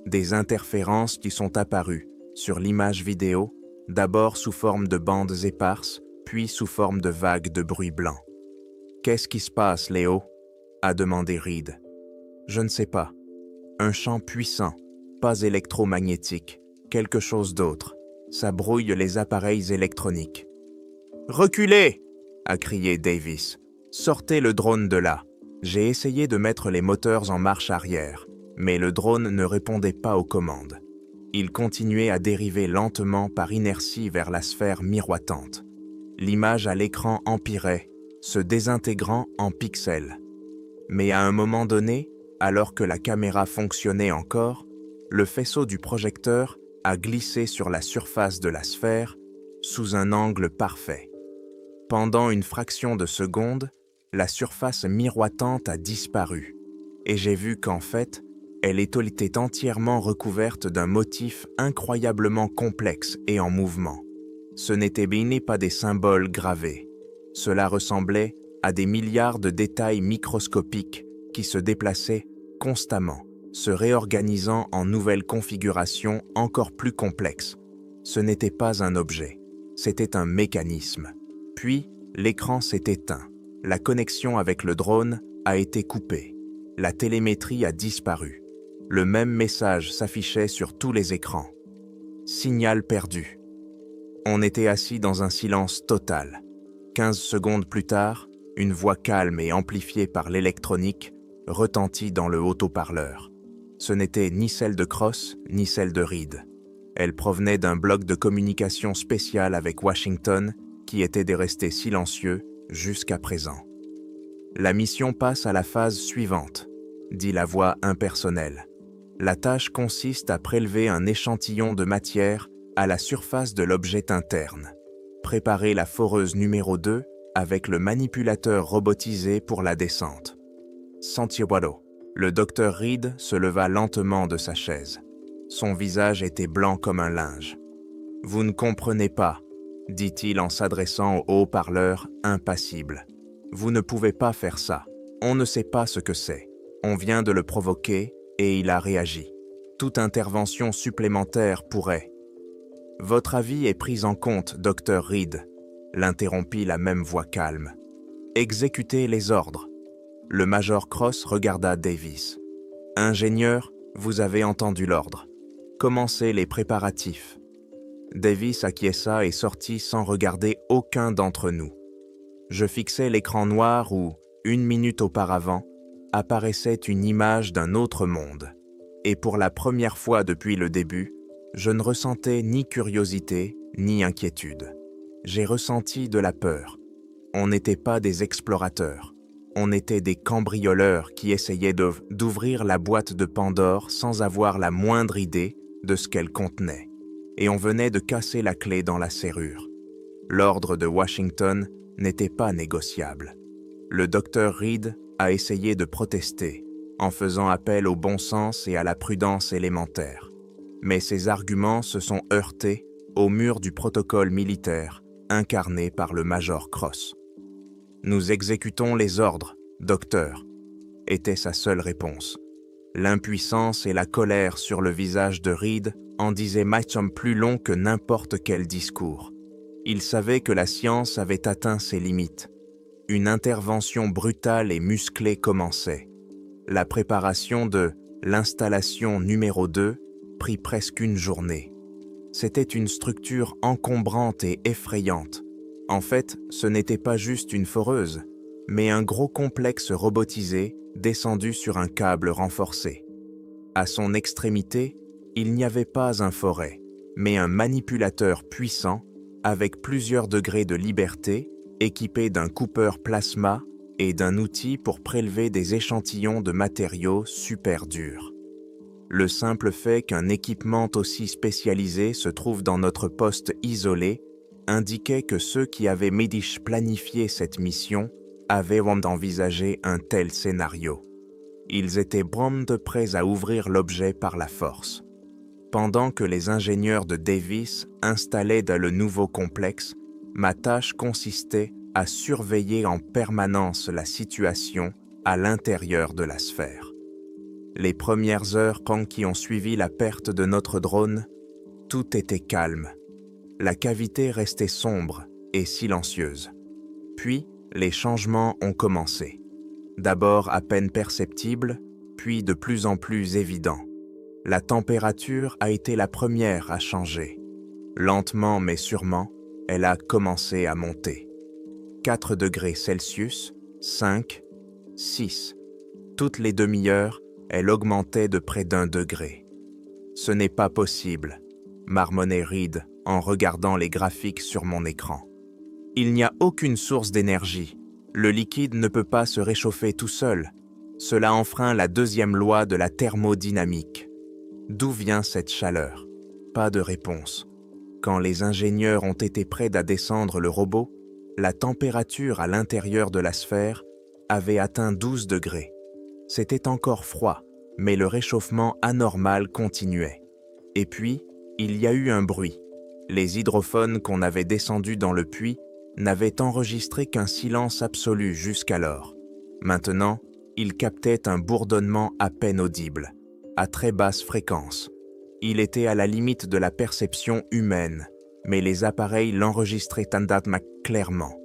Des interférences qui sont apparues sur l'image vidéo, d'abord sous forme de bandes éparses, puis sous forme de vagues de bruit blanc. « Qu'est-ce qui se passe, Léo » a demandé Reed. « Je ne sais pas. Un champ puissant, pas électromagnétique, quelque chose d'autre. Ça brouille les appareils électroniques. »« Reculez !» a crié Davis. « Sortez le drone de là. » J'ai essayé de mettre les moteurs en marche arrière, mais le drone ne répondait pas aux commandes. Il continuait à dériver lentement par inertie vers la sphère miroitante. L'image à l'écran empirait, se désintégrant en pixels. Mais à un moment donné, alors que la caméra fonctionnait encore, le faisceau du projecteur a glissé sur la surface de la sphère sous un angle parfait. Pendant une fraction de seconde, la surface miroitante a disparu, et j'ai vu qu'en fait, Elle était entièrement recouverte d'un motif incroyablement complexe et en mouvement. Ce n'étaient bien pas des symboles gravés. Cela ressemblait à des milliards de détails microscopiques qui se déplaçaient constamment, se réorganisant en nouvelles configurations encore plus complexes. Ce n'était pas un objet, c'était un mécanisme. Puis, l'écran s'est éteint. La connexion avec le drone a été coupée. La télémétrie a disparu. Le même message s'affichait sur tous les écrans. Signal perdu. On était assis dans un silence total. 15 secondes plus tard, une voix calme et amplifiée par l'électronique retentit dans le haut-parleur. Ce n'était ni celle de Cross, ni celle de Reed. Elle provenait d'un bloc de communication spécial avec Washington qui était resté silencieux jusqu'à présent. La mission passe à la phase suivante, dit la voix impersonnelle. La tâche consiste à prélever un échantillon de matière à la surface de l'objet interne. Préparer la foreuse numéro 2 avec le manipulateur robotisé pour la descente. Santiago. Le docteur Reed se leva lentement de sa chaise. Son visage était blanc comme un linge. « Vous ne comprenez pas, » dit-il en s'adressant au haut-parleur impassible. « Vous ne pouvez pas faire ça. On ne sait pas ce que c'est. On vient de le provoquer et il a réagi. Toute intervention supplémentaire pourrait. » « Votre avis est pris en compte, docteur Reed, » l'interrompit la même voix calme. « Exécutez les ordres. » Le major Cross regarda Davis. « Ingénieur, vous avez entendu l'ordre. Commencez les préparatifs. » Davis acquiesça et sortit sans regarder aucun d'entre nous. Je fixais l'écran noir où, 1 minute auparavant, apparaissait une image d'un autre monde. Et pour la première fois depuis le début, je ne ressentais ni curiosité, ni inquiétude. J'ai ressenti de la peur. On n'était pas des explorateurs. On était des cambrioleurs qui essayaient d'ouvrir la boîte de Pandore sans avoir la moindre idée de ce qu'elle contenait. Et on venait de casser la clé dans la serrure. L'ordre de Washington n'était pas négociable. Le docteur Reed a essayé de protester, en faisant appel au bon sens et à la prudence élémentaire. Mais ses arguments se sont heurtés au mur du protocole militaire incarné par le major Cross. « Nous exécutons les ordres, docteur », était sa seule réponse. L'impuissance et la colère sur le visage de Reed en disaient maintenant plus long que n'importe quel discours. Il savait que la science avait atteint ses limites. Une intervention brutale et musclée commençait. La préparation de l'installation numéro 2 prit presque une journée. C'était une structure encombrante et effrayante. En fait, ce n'était pas juste une foreuse, mais un gros complexe robotisé descendu sur un câble renforcé. À son extrémité, il n'y avait pas un forêt, mais un manipulateur puissant avec plusieurs degrés de liberté, équipé d'un coupeur plasma et d'un outil pour prélever des échantillons de matériaux super durs. Le simple fait qu'un équipement aussi spécialisé se trouve dans notre poste isolé indiquait que ceux qui avaient planifié cette mission avaient envisagé un tel scénario. Ils étaient prêts à ouvrir l'objet par la force. Pendant que les ingénieurs de Davis installaient dans le nouveau complexe, ma tâche consistait à surveiller en permanence la situation à l'intérieur de la sphère. Les premières heures qui ont suivi la perte de notre drone, tout était calme. La cavité restait sombre et silencieuse. Puis, les changements ont commencé. D'abord à peine perceptibles, puis de plus en plus évidents. La température a été la première à changer. Lentement mais sûrement, elle a commencé à monter. 4 degrés Celsius, 5, 6. Toutes les demi-heures, elle augmentait de près d'1 degré. « Ce n'est pas possible », marmonnait Reed en regardant les graphiques sur mon écran. « Il n'y a aucune source d'énergie. Le liquide ne peut pas se réchauffer tout seul. Cela enfreint la 2e loi de la thermodynamique. D'où vient cette chaleur ? » Pas de réponse. Quand les ingénieurs ont été prêts à descendre le robot, la température à l'intérieur de la sphère avait atteint 12 degrés. C'était encore froid, mais le réchauffement anormal continuait. Et puis, il y a eu un bruit. Les hydrophones qu'on avait descendus dans le puits n'avaient enregistré qu'un silence absolu jusqu'alors. Maintenant, ils captaient un bourdonnement à peine audible, à très basse fréquence. Il était à la limite de la perception humaine, mais les appareils l'enregistraient clairement.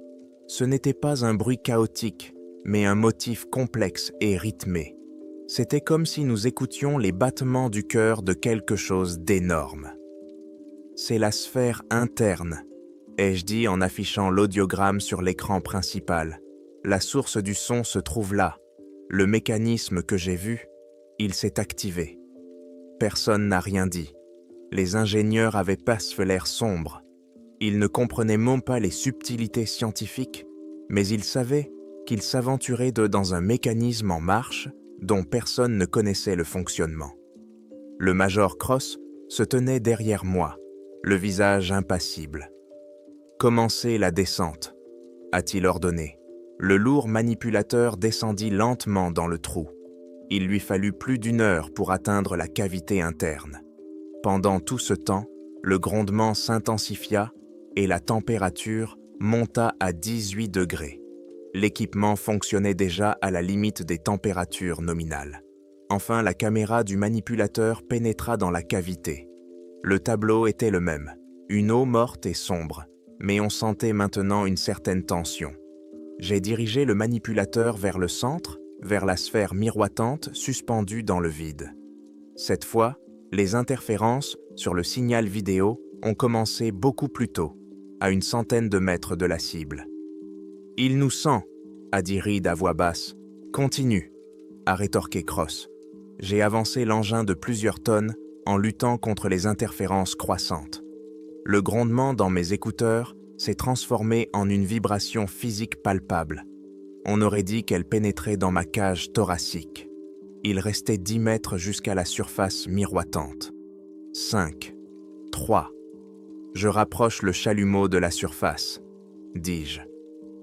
Ce n'était pas un bruit chaotique, mais un motif complexe et rythmé. C'était comme si nous écoutions les battements du cœur de quelque chose d'énorme. C'est la sphère interne, ai-je dit en affichant l'audiogramme sur l'écran principal. La source du son se trouve là. Le mécanisme que j'ai vu, il s'est activé. Personne n'a rien dit. Les ingénieurs avaient pas l'air sombre. Ils ne comprenaient même pas les subtilités scientifiques, mais ils savaient qu'ils s'aventuraient dans un mécanisme en marche dont personne ne connaissait le fonctionnement. Le Major Cross se tenait derrière moi, le visage impassible. « Commencez la descente », a-t-il ordonné. Le lourd manipulateur descendit lentement dans le trou. Il lui fallut plus d'1 heure pour atteindre la cavité interne. Pendant tout ce temps, le grondement s'intensifia et la température monta à 18 degrés. L'équipement fonctionnait déjà à la limite des températures nominales. Enfin, la caméra du manipulateur pénétra dans la cavité. Le tableau était le même, une eau morte et sombre, mais on sentait maintenant une certaine tension. J'ai dirigé le manipulateur vers le centre, vers la sphère miroitante suspendue dans le vide. Cette fois, les interférences sur le signal vidéo ont commencé beaucoup plus tôt, à une centaine de mètres de la cible. « Il nous sent », a dit Reed à voix basse. « Continue », a rétorqué Cross. J'ai avancé l'engin de plusieurs tonnes en luttant contre les interférences croissantes. Le grondement dans mes écouteurs s'est transformé en une vibration physique palpable. On aurait dit qu'elle pénétrait dans ma cage thoracique. Il restait 10 mètres jusqu'à la surface miroitante. 5, 3. Je rapproche le chalumeau de la surface, dis-je.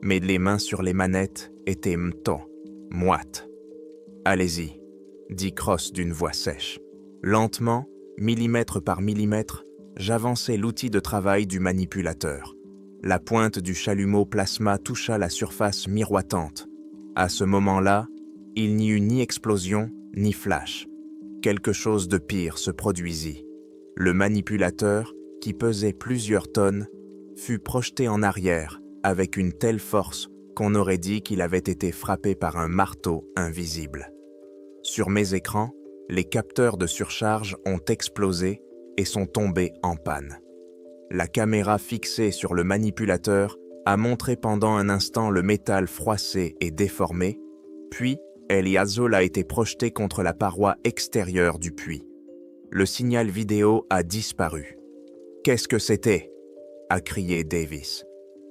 Mais les mains sur les manettes étaient moites. Allez-y, dit Cross d'une voix sèche. Lentement, millimètre par millimètre, j'avançai l'outil de travail du manipulateur. La pointe du chalumeau plasma toucha la surface miroitante. À ce moment-là, il n'y eut ni explosion, ni flash. Quelque chose de pire se produisit. Le manipulateur, qui pesait plusieurs tonnes, fut projeté en arrière avec une telle force qu'on aurait dit qu'il avait été frappé par un marteau invisible. Sur mes écrans, les capteurs de surcharge ont explosé et sont tombés en panne. La caméra fixée sur le manipulateur a montré pendant un instant le métal froissé et déformé, puis Eliazol a été projeté contre la paroi extérieure du puits. Le signal vidéo a disparu. « Qu'est-ce que c'était » a crié Davis.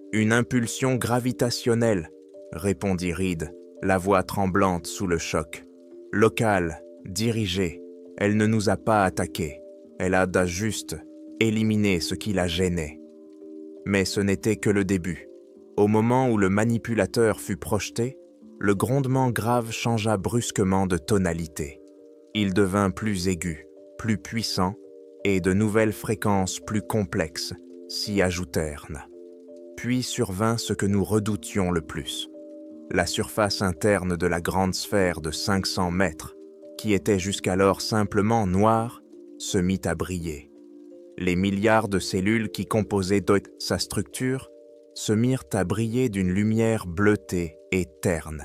« Une impulsion gravitationnelle » répondit Reed, la voix tremblante sous le choc. « Locale, dirigée, elle ne nous a pas attaqués. Elle a juste éliminé ce qui la gênait. » Mais ce n'était que le début. Au moment où le manipulateur fut projeté, le grondement grave changea brusquement de tonalité. Il devint plus aigu, plus puissant, et de nouvelles fréquences plus complexes s'y ajoutèrent. Puis survint ce que nous redoutions le plus. La surface interne de la grande sphère de 500 mètres, qui était jusqu'alors simplement noire, se mit à briller. Les milliards de cellules qui composaient sa structure se mirent à briller d'une lumière bleutée et terne.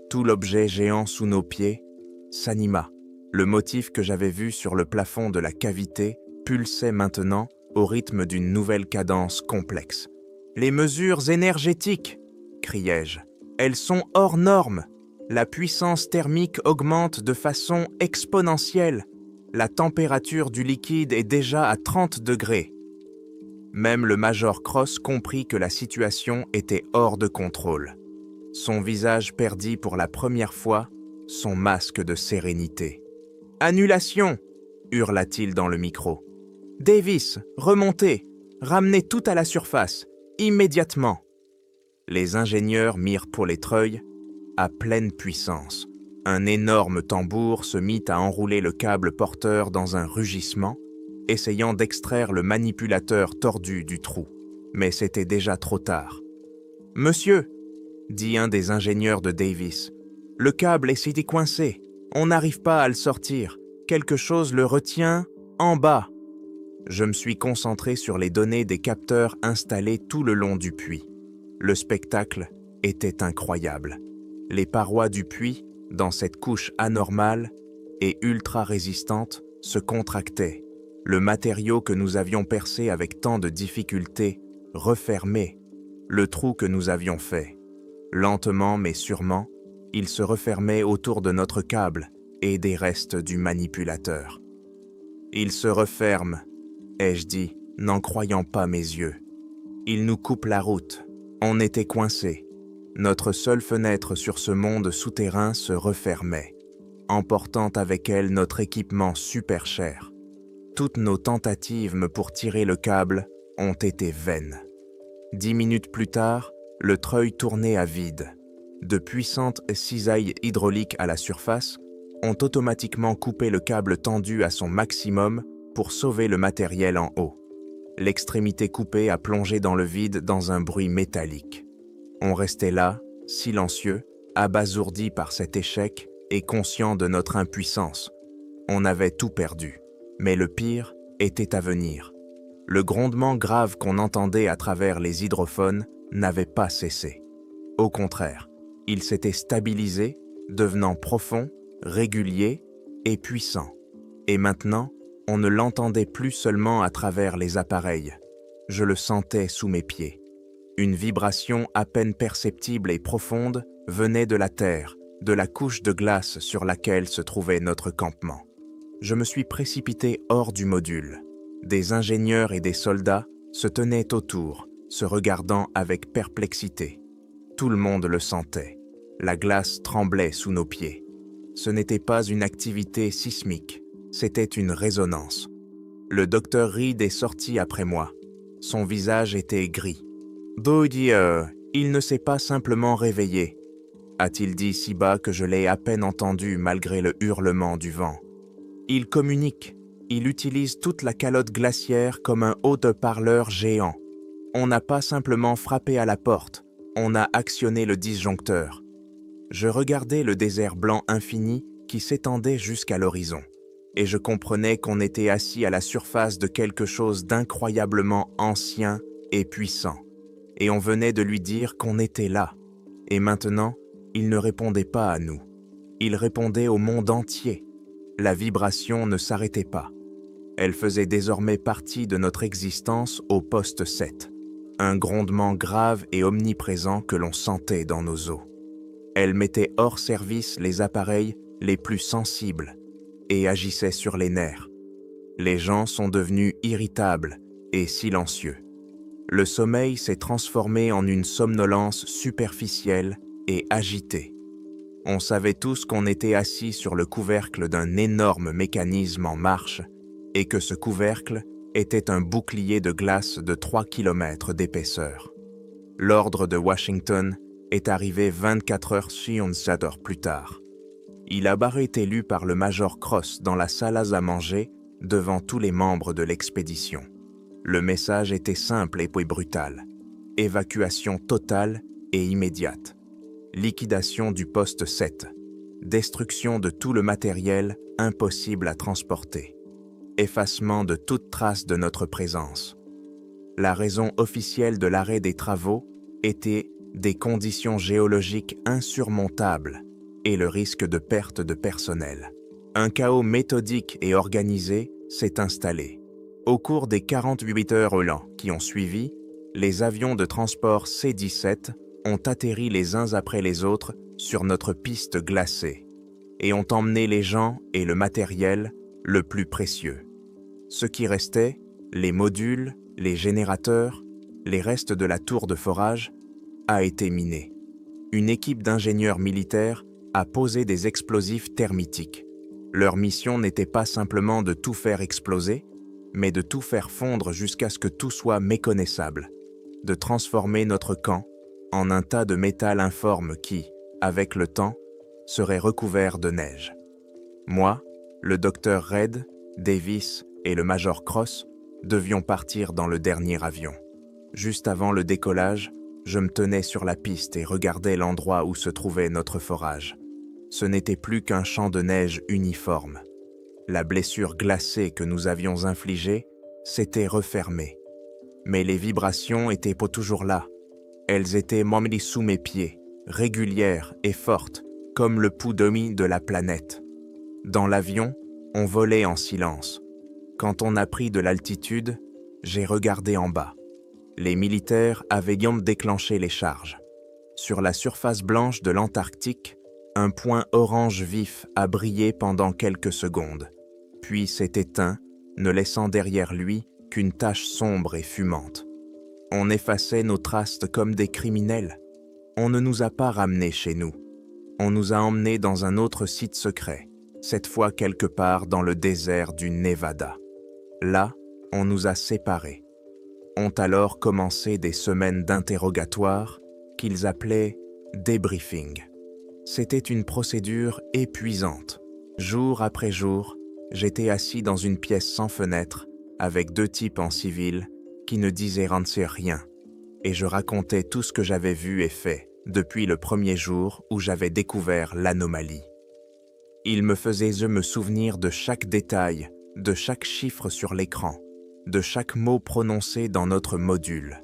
Tout l'objet géant sous nos pieds s'anima. Le motif que j'avais vu sur le plafond de la cavité pulsait maintenant au rythme d'une nouvelle cadence complexe. « Les mesures énergétiques !» criai-je. « Elles sont hors normes. La puissance thermique augmente de façon exponentielle. La température du liquide est déjà à 30 degrés. » Même le Major Cross comprit que la situation était hors de contrôle. Son visage perdit pour la première fois son masque de sérénité. « Annulation !» hurla-t-il dans le micro. « Davis, remontez, ramenez tout à la surface, immédiatement !» Les ingénieurs mirent pour les treuils à pleine puissance. Un énorme tambour se mit à enrouler le câble porteur dans un rugissement, essayant d'extraire le manipulateur tordu du trou. Mais c'était déjà trop tard. « Monsieur !» dit un des ingénieurs de Davis. « Le câble est si coincé. On n'arrive pas à le sortir. Quelque chose le retient en bas. » Je me suis concentré sur les données des capteurs installés tout le long du puits. Le spectacle était incroyable. Les parois du puits, dans cette couche anormale et ultra résistante, se contractaient. Le matériau que nous avions percé avec tant de difficulté refermait le trou que nous avions fait. Lentement mais sûrement, il se refermait autour de notre câble et des restes du manipulateur. « Il se referme », ai-je dit, n'en croyant pas mes yeux. « Il nous coupe la route. On était coincés. Notre seule fenêtre sur ce monde souterrain se refermait, emportant avec elle notre équipement super cher. Toutes nos tentatives pour tirer le câble ont été vaines. 10 minutes plus tard, le treuil tournait à vide. De puissantes cisailles hydrauliques à la surface ont automatiquement coupé le câble tendu à son maximum pour sauver le matériel en haut. L'extrémité coupée a plongé dans le vide dans un bruit métallique. On restait là, silencieux, abasourdi par cet échec et conscient de notre impuissance. On avait tout perdu. Mais le pire était à venir. Le grondement grave qu'on entendait à travers les hydrophones n'avait pas cessé. Au contraire, il s'était stabilisé, devenant profond, régulier et puissant. Et maintenant, on ne l'entendait plus seulement à travers les appareils. Je le sentais sous mes pieds. Une vibration à peine perceptible et profonde venait de la terre, de la couche de glace sur laquelle se trouvait notre campement. Je me suis précipité hors du module. Des ingénieurs et des soldats se tenaient autour, se regardant avec perplexité. Tout le monde le sentait. La glace tremblait sous nos pieds. Ce n'était pas une activité sismique, c'était une résonance. Le docteur Reed est sorti après moi. Son visage était gris. « Brody, il ne s'est pas simplement réveillé », a-t-il dit si bas que je l'ai à peine entendu malgré le hurlement du vent. « Il communique. Il utilise toute la calotte glaciaire comme un haut-parleur géant. On n'a pas simplement frappé à la porte, on a actionné le disjoncteur. » Je regardais le désert blanc infini qui s'étendait jusqu'à l'horizon, et je comprenais qu'on était assis à la surface de quelque chose d'incroyablement ancien et puissant. Et on venait de lui dire qu'on était là. Et maintenant, il ne répondait pas à nous. Il répondait au monde entier. La vibration ne s'arrêtait pas. Elle faisait désormais partie de notre existence au poste 7. Un grondement grave et omniprésent que l'on sentait dans nos os. Elle mettait hors service les appareils les plus sensibles et agissait sur les nerfs. Les gens sont devenus irritables et silencieux. Le sommeil s'est transformé en une somnolence superficielle et agitée. On savait tous qu'on était assis sur le couvercle d'un énorme mécanisme en marche et que ce couvercle était un bouclier de glace de 3 km d'épaisseur. L'ordre de Washington est arrivé 24 heures plus tard. Il a barré été lu par le Major Cross dans la salle à manger devant tous les membres de l'expédition. Le message était simple et puis brutal. Évacuation totale et immédiate. Liquidation du poste 7. Destruction de tout le matériel impossible à transporter. Effacement de toute trace de notre présence. La raison officielle de l'arrêt des travaux était des conditions géologiques insurmontables et le risque de perte de personnel. Un chaos méthodique et organisé s'est installé. Au cours des 48 heures qui ont suivi, les avions de transport C-17 ont atterri les uns après les autres sur notre piste glacée et ont emmené les gens et le matériel le plus précieux. Ce qui restait, les modules, les générateurs, les restes de la tour de forage, a été miné. Une équipe d'ingénieurs militaires a posé des explosifs thermitiques. Leur mission n'était pas simplement de tout faire exploser, mais de tout faire fondre jusqu'à ce que tout soit méconnaissable, de transformer notre camp en un tas de métal informe qui, avec le temps, serait recouvert de neige. Moi, le docteur Reid, Davis et le major Cross devions partir dans le dernier avion. Juste avant le décollage, je me tenais sur la piste et regardais l'endroit où se trouvait notre forage. Ce n'était plus qu'un champ de neige uniforme. La blessure glacée que nous avions infligée s'était refermée. Mais les vibrations étaient pas toujours là. Elles étaient montées sous mes pieds, régulières et fortes, comme le pouls demi de la planète. Dans l'avion, on volait en silence. Quand on a pris de l'altitude, j'ai regardé en bas. Les militaires avaient déclenché les charges. Sur la surface blanche de l'Antarctique, un point orange vif a brillé pendant quelques secondes, puis s'est éteint, ne laissant derrière lui qu'une tache sombre et fumante. On effaçait nos traces comme des criminels. On ne nous a pas ramenés chez nous. On nous a emmenés dans un autre site secret, cette fois quelque part dans le désert du Nevada. Là, on nous a séparés. Ont alors commencé des semaines d'interrogatoire qu'ils appelaient « débriefing ». C'était une procédure épuisante. Jour après jour, j'étais assis dans une pièce sans fenêtre avec 2 types en civil qui ne disaient rien, et je racontais tout ce que j'avais vu et fait depuis le premier jour où j'avais découvert l'anomalie. Ils me faisaient me souvenir de chaque détail, de chaque chiffre sur l'écran, de chaque mot prononcé dans notre module.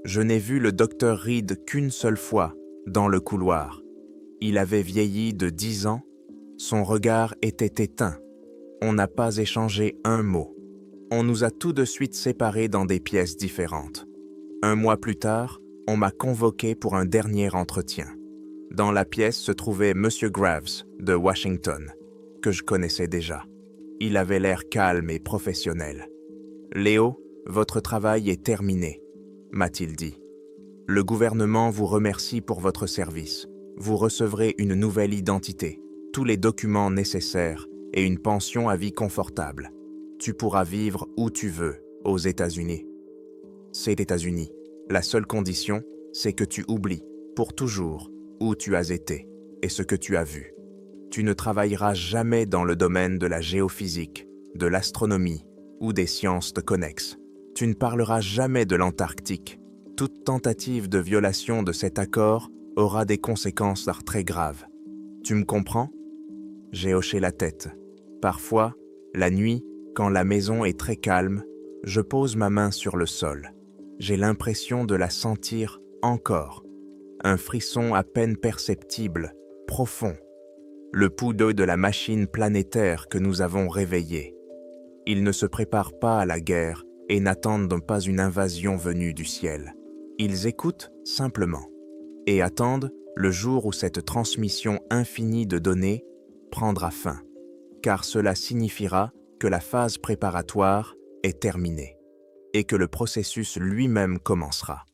Je n'ai vu le docteur Reid qu'une seule fois, dans le couloir. Il avait vieilli de 10 ans, son regard était éteint. On n'a pas échangé un mot. On nous a tout de suite séparés dans des pièces différentes. 1 mois plus tard, on m'a convoqué pour un dernier entretien. Dans la pièce se trouvait M. Graves, de Washington, que je connaissais déjà. Il avait l'air calme et professionnel. « Léo, votre travail est terminé », m'a-t-il dit. « Le gouvernement vous remercie pour votre service. Vous recevrez une nouvelle identité, tous les documents nécessaires et une pension à vie confortable. Tu pourras vivre où tu veux, aux États-Unis. » C'est États-Unis. La seule condition, c'est que tu oublies, pour toujours, où tu as été et ce que tu as vu. Tu ne travailleras jamais dans le domaine de la géophysique, de l'astronomie ou des sciences connexes. Tu ne parleras jamais de l'Antarctique. Toute tentative de violation de cet accord aura des conséquences très graves. Tu me comprends? J'ai hoché la tête. Parfois, la nuit, quand la maison est très calme, je pose ma main sur le sol. J'ai l'impression de la sentir encore. Un frisson à peine perceptible, profond. Le pouls d'eau de la machine planétaire que nous avons réveillée. Ils ne se préparent pas à la guerre et n'attendent pas une invasion venue du ciel. Ils écoutent simplement et attendent le jour où cette transmission infinie de données prendra fin, car cela signifiera que la phase préparatoire est terminée et que le processus lui-même commencera.